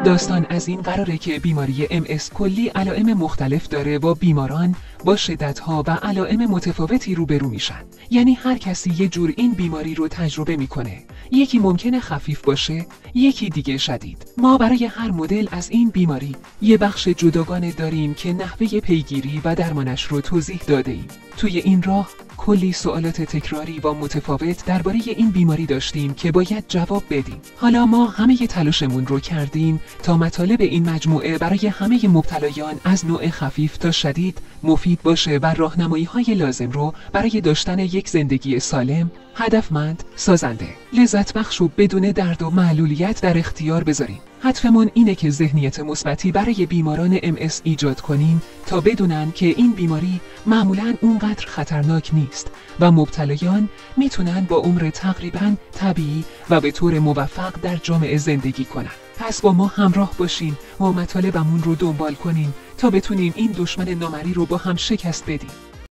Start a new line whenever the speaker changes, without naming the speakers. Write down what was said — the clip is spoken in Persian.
داستان از این قراره که بیماری MS کلی علائم مختلف داره و بیماران با شدت‌ها و علائم متفاوتی روبرو میشن. یعنی هر کسی یه جور این بیماری رو تجربه میکنه. یکی ممکنه خفیف باشه، یکی دیگه شدید. ما برای هر مدل از این بیماری یه بخش جداگانه داریم که نحوه پیگیری و درمانش رو توضیح داده ایم. توی این راه کلی سوالات تکراری و متفاوت درباره این بیماری داشتیم که باید جواب بدیم. حالا ما همه تلاشمون رو کردیم تا مطالب این مجموعه برای همه مبتلایان از نوع خفیف تا شدید مفید باشه و راهنمایی‌های لازم رو برای داشتن یک زندگی سالم، هدفمند، سازنده، لذت بخش و بدون درد و معلولیت در اختیار بذاریم. هدفمون اینه که ذهنیت مثبتی برای بیماران MS ایجاد کنیم تا بدونن که این بیماری معمولاً اونقدر خطرناک نیست و مبتلایان میتونن با عمر تقریباً طبیعی و به طور موفق در جامعه زندگی کنن. پس با ما همراه باشین و مطالبمون رو دنبال کنین تا بتونیم این دشمن نامری رو با هم شکست بدیم.